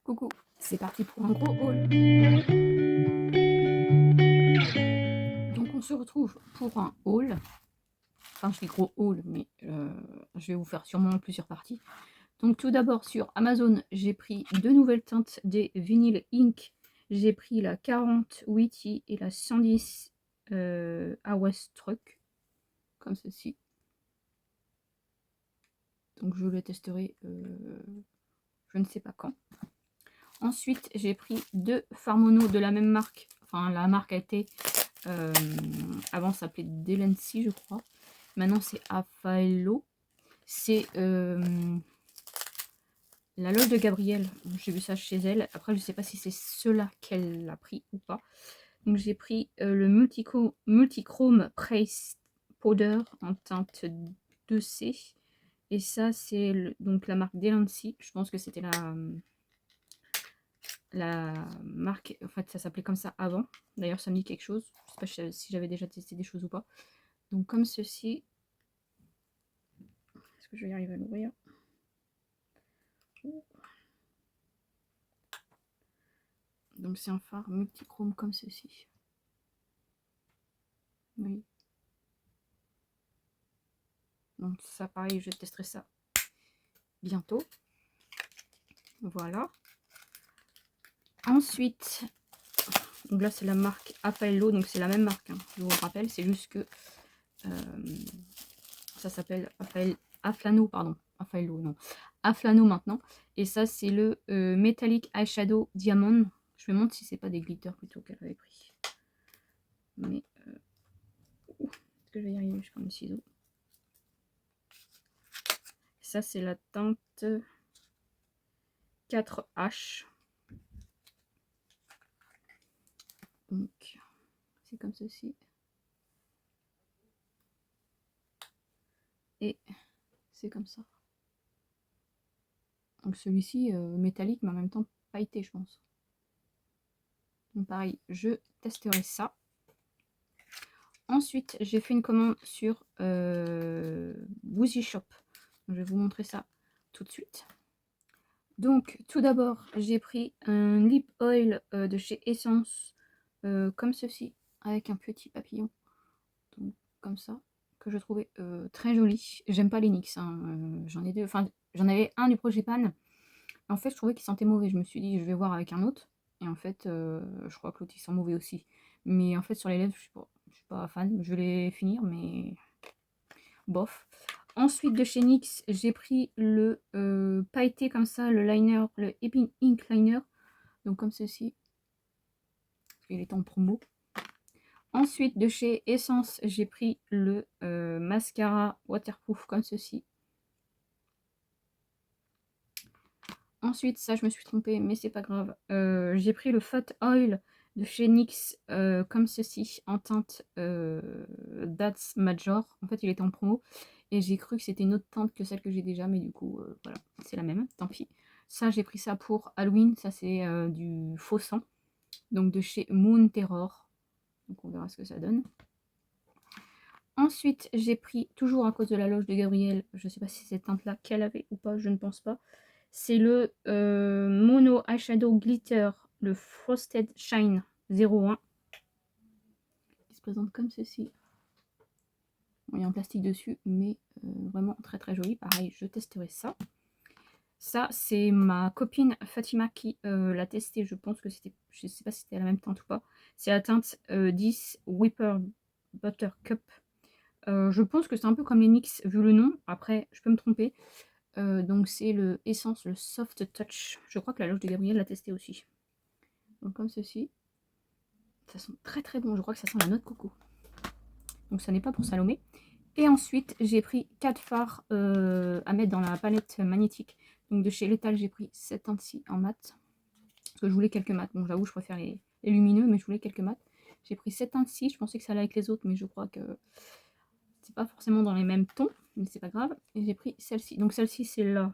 Coucou, c'est parti pour un gros haul. Donc on se retrouve pour un haul. Enfin je dis gros haul, mais je vais vous faire sûrement plusieurs parties. Donc tout d'abord sur Amazon, j'ai pris deux nouvelles teintes des Vinyl Ink. J'ai pris la 40 Witty et la 110 West Truck, comme ceci. Donc je les testerai je ne sais pas quand. Ensuite, j'ai pris deux fards mono de la même marque. Enfin, la marque a été... avant, ça s'appelait Delency, je crois. Maintenant, c'est Afaello. C'est la loge de Gabrielle. J'ai vu ça chez elle. Après, je ne sais pas si c'est ceux-là qu'elle a pris ou pas. Donc, j'ai pris le Multichrome Price Powder en teinte 2C. Et ça, c'est donc la marque Delency. Je pense que c'était la marque, en fait ça s'appelait comme ça avant, d'ailleurs ça me dit quelque chose, je sais pas si j'avais déjà testé des choses ou pas. Donc comme ceci, est-ce que je vais y arriver à l'ouvrir? Donc c'est un phare multichrome comme ceci. Oui. Donc ça pareil, je testerai ça bientôt. Voilà. Ensuite, donc là c'est la marque Afaello, donc c'est la même marque, hein, je vous rappelle, c'est juste que ça s'appelle Aflano, pardon, Afaello, non, Aflano maintenant. Et ça c'est le Metallic Eyeshadow Diamond. Je me demande si c'est pas des glitters plutôt qu'elle avait pris. Mais est-ce que je vais y arriver? Je prends le ciseau. Ça c'est la teinte 4H. Donc c'est comme ceci. Et c'est comme ça. Donc celui-ci métallique mais en même temps pailleté je pense. Donc pareil, je testerai ça. Ensuite, j'ai fait une commande sur Woozy Shop. Je vais vous montrer ça tout de suite. Donc, tout d'abord, j'ai pris un lip oil de chez Essence, comme ceci, avec un petit papillon. Donc, comme ça, que je trouvais très joli. J'aime pas les NYX, hein, j'en ai deux. Enfin, j'en avais un du Projet Pan. En fait, je trouvais qu'il sentait mauvais. Je me suis dit, je vais voir avec un autre. Et en fait, je crois que l'autre, il sent mauvais aussi. Mais en fait, sur les lèvres, je suis pas fan. Je vais les finir, mais bof. Ensuite, de chez NYX, j'ai pris le pailleté comme ça, le liner, le Epic Ink Liner. Donc comme ceci. Il est en promo. Ensuite, de chez Essence, j'ai pris le mascara waterproof comme ceci. Ensuite, ça je me suis trompée, mais c'est pas grave. J'ai pris le Fat Oil de chez NYX comme ceci, en teinte That's Major. En fait, il était en promo. Et j'ai cru que c'était une autre teinte que celle que j'ai déjà, mais du coup, voilà, c'est la même, tant pis. Ça, j'ai pris ça pour Halloween. Ça, c'est du faux sang. Donc de chez Moon Terror. Donc on verra ce que ça donne. Ensuite, j'ai pris, toujours à cause de la loge de Gabrielle, je ne sais pas si c'est cette teinte-là qu'elle avait ou pas, je ne pense pas. C'est le Mono Eyeshadow Glitter, le Frosted Shine 01. Qui se présente comme ceci. Bon, il y a un plastique dessus, mais vraiment très très joli. Pareil, je testerai ça. Ça, c'est ma copine Fatima qui l'a testé. Je pense que c'était, je ne sais pas si c'était la même teinte ou pas. C'est la teinte 10 Whipper Buttercup. Je pense que c'est un peu comme les NYX vu le nom. Après, je peux me tromper. Donc c'est le Essence, le Soft Touch. Je crois que la loge de Gabrielle l'a testé aussi. Donc comme ceci. Ça sent très très bon. Je crois que ça sent la noix de coco. Donc ça n'est pas pour Salomé. Et ensuite, j'ai pris 4 fards à mettre dans la palette magnétique. Donc de chez Lethal, j'ai pris cette teinte-ci en mat. Parce que je voulais quelques mats. Bon, j'avoue, je préfère les lumineux, mais je voulais quelques mats. J'ai pris cette teinte-ci. Je pensais que ça allait avec les autres, mais je crois que c'est pas forcément dans les mêmes tons. Mais c'est pas grave. Et j'ai pris celle-ci. Donc celle-ci, c'est la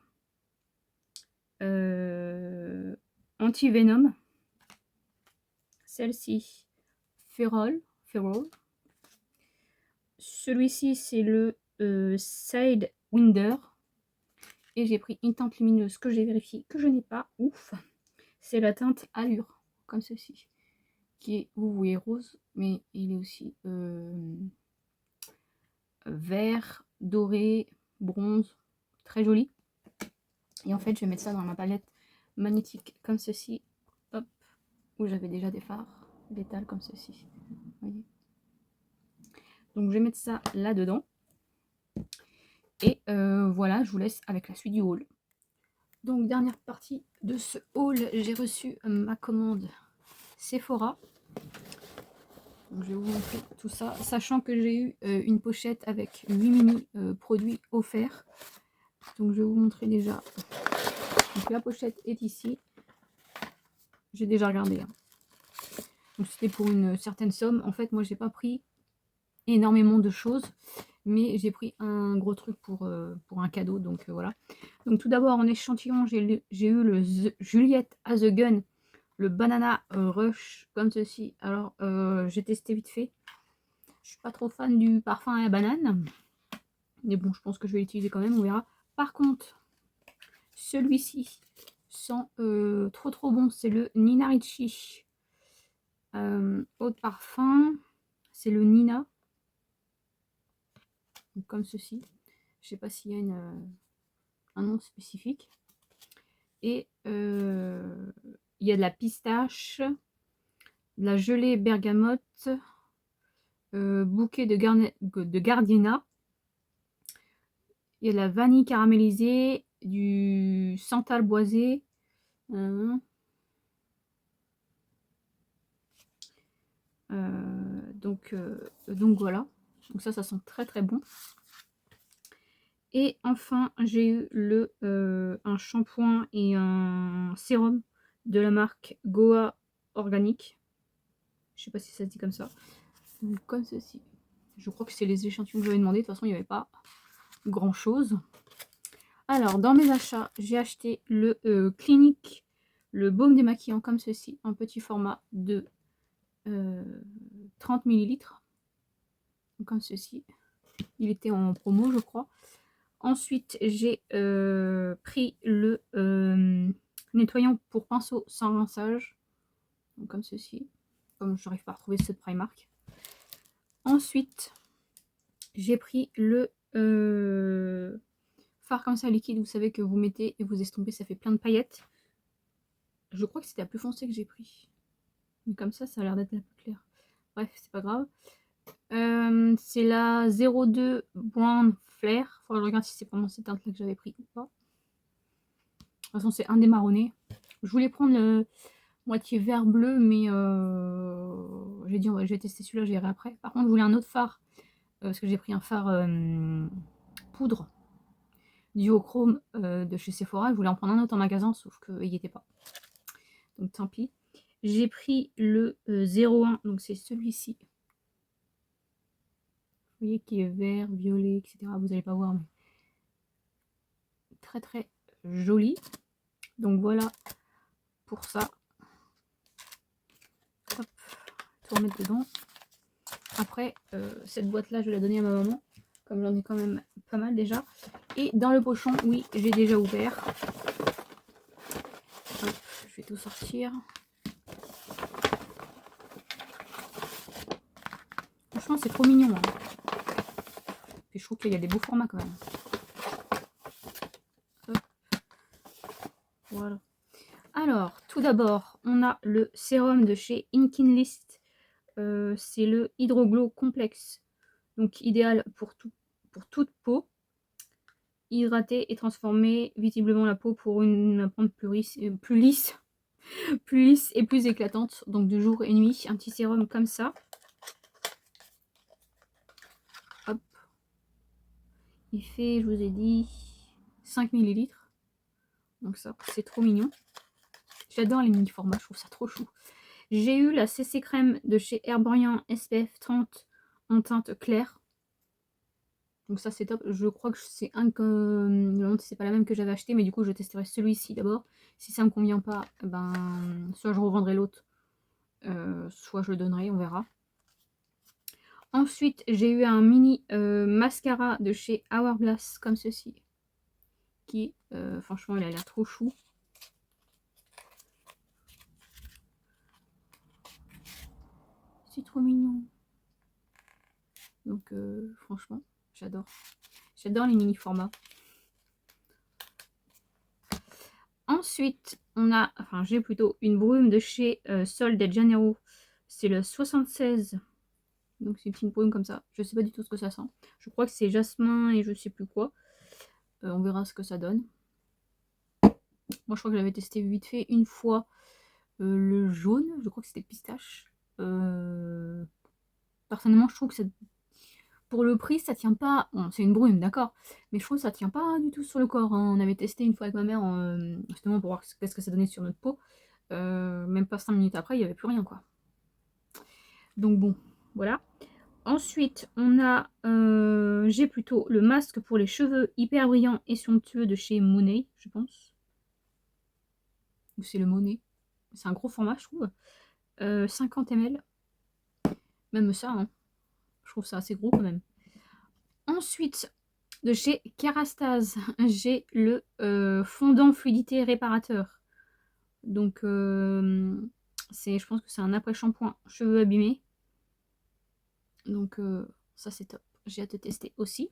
Anti-Venom. Celle-ci, Ferrol. Celui-ci, c'est le Sidewinder. Et j'ai pris une teinte lumineuse que j'ai vérifié que je n'ai pas. Ouf. c'est la teinte Allure, comme ceci, qui est, vous voyez, rose, mais il est aussi vert, doré, bronze, très joli. Et en fait, je vais mettre ça dans ma palette magnétique, comme ceci, hop, où j'avais déjà des fards d'étal comme ceci, voyez. Donc je vais mettre ça là-dedans. Et voilà, je vous laisse avec la suite du haul. Donc dernière partie de ce haul, j'ai reçu ma commande Sephora. Donc, je vais vous montrer tout ça, sachant que j'ai eu une pochette avec 8 mini produits offerts. Donc je vais vous montrer déjà. Donc la pochette est ici. J'ai déjà regardé. Hein. Donc c'était pour une certaine somme. En fait, moi j'ai pas pris énormément de choses, mais j'ai pris un gros truc pour un cadeau. Donc voilà. Donc tout d'abord en échantillon, j'ai eu le Juliette as a Gun, le Banana Rush comme ceci. Alors j'ai testé vite fait. Je suis pas trop fan du parfum à la banane, mais bon, je pense que je vais l'utiliser quand même, on verra. Par contre, celui-ci sent trop bon, c'est le Nina Ricci eau de parfum, c'est le Nina, donc comme ceci. Je sais pas s'il y a un nom spécifique. Et il y a de la pistache, de la gelée bergamote, bouquet de gardena. Il y a de la vanille caramélisée, du santal boisé. Donc voilà. Donc ça sent très bon. Et enfin, j'ai eu un shampoing et un sérum de la marque Goa Organique. Je sais pas si ça se dit comme ça. Donc, comme ceci. Je crois que c'est les échantillons que j'avais demandé. De toute façon, il n'y avait pas grand chose. Alors, dans mes achats, j'ai acheté le Clinique, le baume démaquillant comme ceci, en petit format de 30 ml. Comme ceci. Il était en promo, je crois. Ensuite, j'ai pris le nettoyant pour pinceau sans rinçage. Donc, comme ceci. Comme je n'arrive pas à retrouver ce Primark. Ensuite, j'ai pris le fard comme ça liquide. Vous savez que vous mettez et vous estompez, ça fait plein de paillettes. Je crois que c'était la plus foncée que j'ai pris. Mais comme ça a l'air d'être la plus claire. Bref, c'est pas grave. C'est la 02 Brown Flair. Faut que je regarde si c'est vraiment cette teinte là que j'avais pris ou pas. De toute façon, c'est un des marronnés. Je voulais prendre le moitié vert bleu, mais j'ai dit je vais tester celui-là, j'irai après. Par contre, je voulais un autre fard. Parce que j'ai pris un fard poudre duochrome de chez Sephora. Je voulais en prendre un autre en magasin, sauf qu'il n'y était pas. Donc tant pis. J'ai pris le 01, donc c'est celui-ci. Vous voyez qui est vert, violet, etc. Vous n'allez pas voir, mais très joli. Donc voilà pour ça. Hop, tout remettre dedans. Après, cette boîte-là, je vais la donner à ma maman, comme j'en ai quand même pas mal déjà. Et dans le pochon, oui, j'ai déjà ouvert. Hop, je vais tout sortir. Franchement, c'est trop mignon. Hein. Et je trouve qu'il y a des beaux formats quand même. Hop. Voilà. Alors, tout d'abord, on a le sérum de chez Inkin List. C'est le Hydroglow Complexe. Donc, idéal pour toute peau. Hydrater et transformer visiblement la peau pour une pente plus lisse, plus lisse et plus éclatante. Donc, de jour et nuit. Un petit sérum comme ça. Hop. Il fait, je vous ai dit, 5 ml. Donc ça, c'est trop mignon. J'adore les mini formats, je trouve ça trop chou. J'ai eu la CC crème de chez Herborian SPF 30 en teinte claire. Donc ça c'est top. Je crois que c'est un que c'est pas la même que j'avais acheté, mais du coup je testerai celui-ci d'abord. Si ça me convient pas, ben soit je revendrai l'autre, soit je le donnerai, on verra. Ensuite j'ai eu un mini mascara de chez Hourglass comme ceci, qui franchement il a l'air trop chou. C'est trop mignon. Donc franchement, j'adore. J'adore les mini formats. Ensuite, j'ai plutôt une brume de chez Sol de Janeiro. C'est le 76. Donc c'est une petite brume comme ça. Je sais pas du tout ce que ça sent. Je crois que c'est jasmin et je sais plus quoi. On verra ce que ça donne. Moi je crois que j'avais testé vite fait une fois le jaune. Je crois que c'était pistache. Personnellement je trouve que pour le prix ça tient pas. Bon, c'est une brume d'accord. Mais je trouve que ça tient pas du tout sur le corps. Hein. On avait testé une fois avec ma mère justement pour voir qu'est-ce que ça donnait sur notre peau. Même pas 5 minutes après il n'y avait plus rien quoi. Donc bon voilà. Ensuite, on a, j'ai plutôt le masque pour les cheveux hyper brillants et somptueux de chez Monet, je pense. Ou c'est le Monet. C'est un gros format, je trouve. 50 ml. Même ça, hein. Je trouve ça assez gros quand même. Ensuite, de chez Kerastase, j'ai le fondant fluidité réparateur. Donc, je pense que c'est un après-shampoing cheveux abîmés. Donc, ça c'est top. J'ai hâte de tester aussi.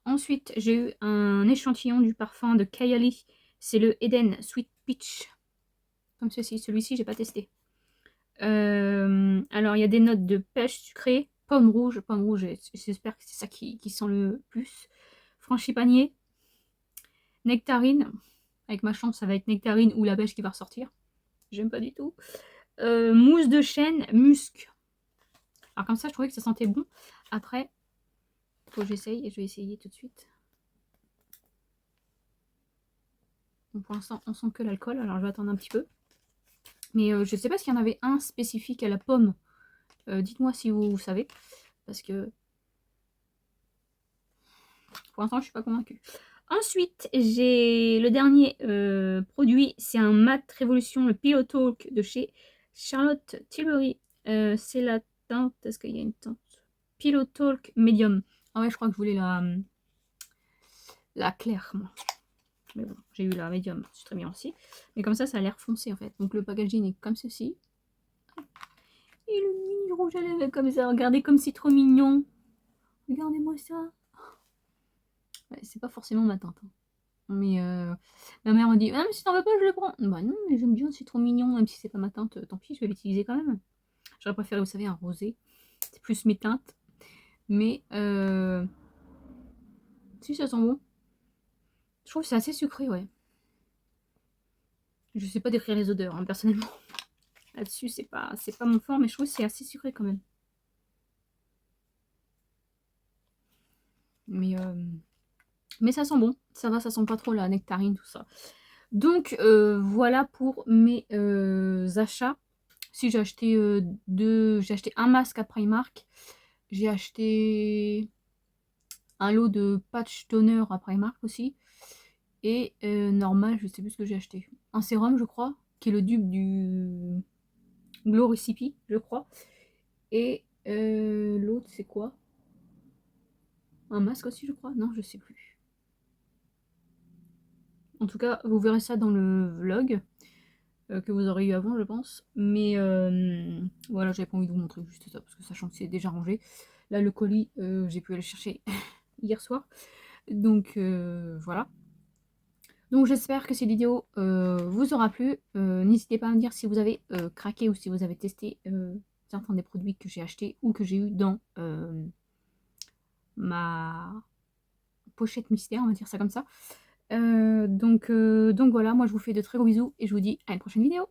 Ensuite, j'ai eu un échantillon du parfum de Kylie. C'est le Eden Sweet Peach. Comme ceci. Celui-ci, j'ai pas testé. Alors, il y a des notes de pêche sucrée, pomme rouge, j'espère que c'est ça qui sent le plus. Frangipanier, nectarine. Avec ma chance, ça va être nectarine ou la pêche qui va ressortir. J'aime pas du tout. Mousse de chêne, musc. Alors comme ça, je trouvais que ça sentait bon. Après, faut que j'essaye et je vais essayer tout de suite. Donc pour l'instant, on sent que l'alcool, alors je vais attendre un petit peu. Mais je sais pas s'il y en avait un spécifique à la pomme. Dites-moi si vous savez. Parce que pour l'instant, je suis pas convaincue. Ensuite, j'ai le dernier produit. C'est un mat Révolution, le Pillow Talk de chez Charlotte Tilbury. C'est la teinte. Est-ce qu'il y a une teinte? Pillow Talk Medium. Ah ouais, je crois que je voulais la claire, moi. Mais bon, j'ai eu la médium, c'est très bien aussi. Mais comme ça a l'air foncé en fait. Donc le packaging est comme ceci. Et le mini rouge à lèvres comme ça. Regardez comme c'est trop mignon. Regardez-moi ça. Ouais, c'est pas forcément ma teinte. Hein. Mais ma mère m'a dit ah, mais si t'en veux pas, je le prends. Bah non, mais j'aime bien, c'est trop mignon. Même si c'est pas ma teinte, tant pis, je vais l'utiliser quand même. J'aurais préféré, vous savez, un rosé. C'est plus mes teintes. Mais si ça sent bon. Je trouve que c'est assez sucré, ouais. Je sais pas décrire les odeurs, hein, personnellement. Là-dessus, c'est pas mon fort, mais je trouve que c'est assez sucré quand même. Mais ça sent bon, ça va, ça sent pas trop la nectarine, tout ça. Donc voilà pour mes achats. Si j'ai acheté j'ai acheté un masque à Primark, j'ai acheté un lot de patch toner à Primark aussi, et normal, je sais plus ce que j'ai acheté. Un sérum, je crois, qui est le dupe du Glow Recipe, je crois. Et l'autre, c'est quoi? Un masque aussi, je crois? Non, je sais plus. En tout cas, vous verrez ça dans le vlog que vous aurez eu avant, je pense. Mais voilà, j'avais pas envie de vous montrer juste ça, parce que sachant que c'est déjà rangé. Là, le colis, j'ai pu aller le chercher hier soir. Donc voilà. Donc j'espère que cette vidéo vous aura plu. N'hésitez pas à me dire si vous avez craqué ou si vous avez testé certains des produits que j'ai achetés ou que j'ai eu dans ma pochette mystère, on va dire ça comme ça. Donc voilà, moi je vous fais de très gros bisous et je vous dis à une prochaine vidéo.